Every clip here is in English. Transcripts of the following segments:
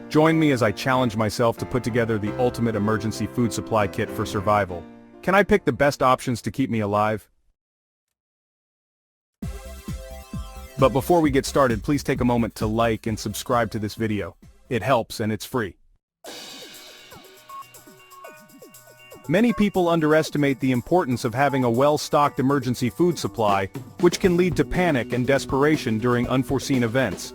Join me as I challenge myself to put together the ultimate emergency food supply kit for survival. Can I pick the best options to keep me alive? But before we get started, please take a moment to like and subscribe to this video. It helps and it's free. Many people underestimate the importance of having a well-stocked emergency food supply, which can lead to panic and desperation during unforeseen events.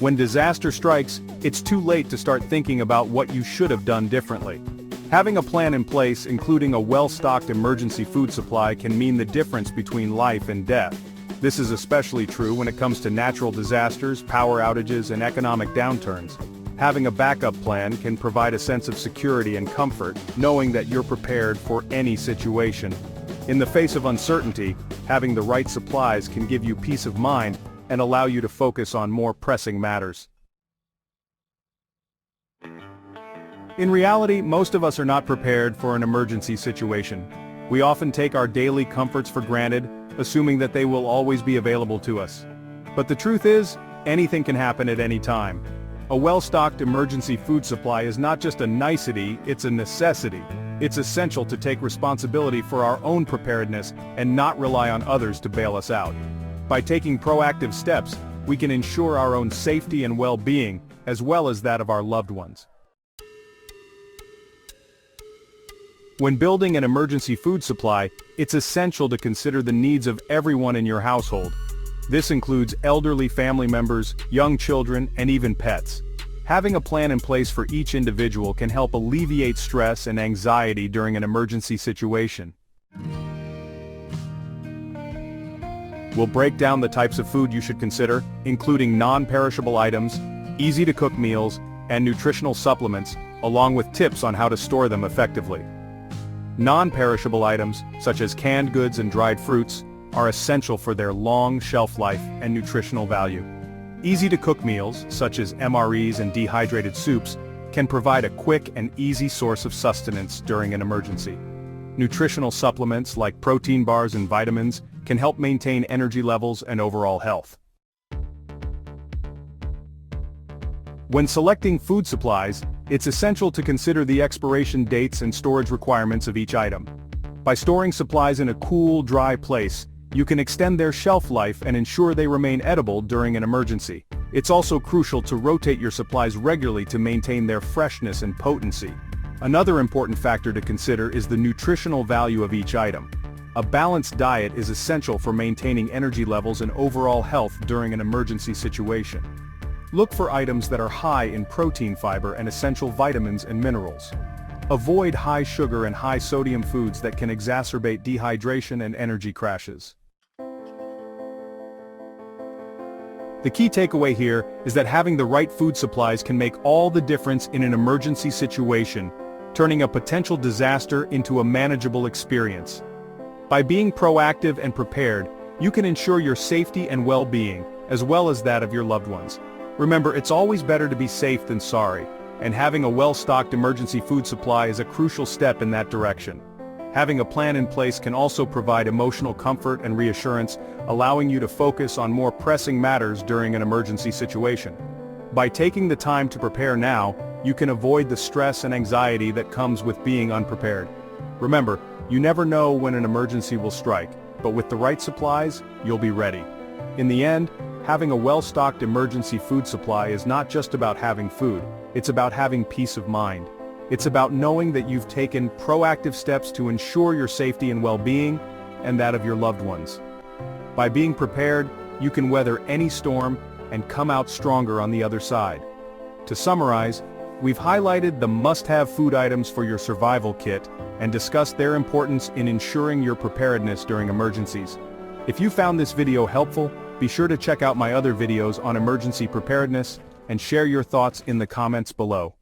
When disaster strikes, it's too late to start thinking about what you should have done differently. Having a plan in place, including a well-stocked emergency food supply, can mean the difference between life and death. This is especially true when it comes to natural disasters, power outages, and economic downturns. Having a backup plan can provide a sense of security and comfort, knowing that you're prepared for any situation. In the face of uncertainty, having the right supplies can give you peace of mind and allow you to focus on more pressing matters. In reality, most of us are not prepared for an emergency situation. We often take our daily comforts for granted, assuming that they will always be available to us. But the truth is, anything can happen at any time. A well-stocked emergency food supply is not just a nicety, it's a necessity. It's essential to take responsibility for our own preparedness and not rely on others to bail us out. By taking proactive steps, we can ensure our own safety and well-being, as well as that of our loved ones. When building an emergency food supply, it's essential to consider the needs of everyone in your household. This includes elderly family members, young children, and even pets. Having a plan in place for each individual can help alleviate stress and anxiety during an emergency situation. We'll break down the types of food you should consider, including non-perishable items, easy-to-cook meals, and nutritional supplements, along with tips on how to store them effectively. Non-perishable items, such as canned goods and dried fruits, are essential for their long shelf life and nutritional value. Easy-to-cook meals, such as MREs and dehydrated soups, can provide a quick and easy source of sustenance during an emergency. Nutritional supplements like protein bars and vitamins can help maintain energy levels and overall health. When selecting food supplies, it's essential to consider the expiration dates and storage requirements of each item. By storing supplies in a cool, dry place, you can extend their shelf life and ensure they remain edible during an emergency. It's also crucial to rotate your supplies regularly to maintain their freshness and potency. Another important factor to consider is the nutritional value of each item. A balanced diet is essential for maintaining energy levels and overall health during an emergency situation. Look for items that are high in protein, fiber, and essential vitamins and minerals. Avoid high sugar and high sodium foods that can exacerbate dehydration and energy crashes. The key takeaway here is that having the right food supplies can make all the difference in an emergency situation, turning a potential disaster into a manageable experience. By being proactive and prepared, you can ensure your safety and well-being, as well as that of your loved ones. Remember, it's always better to be safe than sorry, and having a well-stocked emergency food supply is a crucial step in that direction. Having a plan in place can also provide emotional comfort and reassurance, allowing you to focus on more pressing matters during an emergency situation. By taking the time to prepare now, you can avoid the stress and anxiety that comes with being unprepared. Remember, you never know when an emergency will strike, but with the right supplies, you'll be ready. In the end, having a well-stocked emergency food supply is not just about having food, it's about having peace of mind. It's about knowing that you've taken proactive steps to ensure your safety and well-being, and that of your loved ones. By being prepared, you can weather any storm and come out stronger on the other side. To summarize, we've highlighted the must-have food items for your survival kit and discussed their importance in ensuring your preparedness during emergencies. If you found this video helpful, be sure to check out my other videos on emergency preparedness and share your thoughts in the comments below.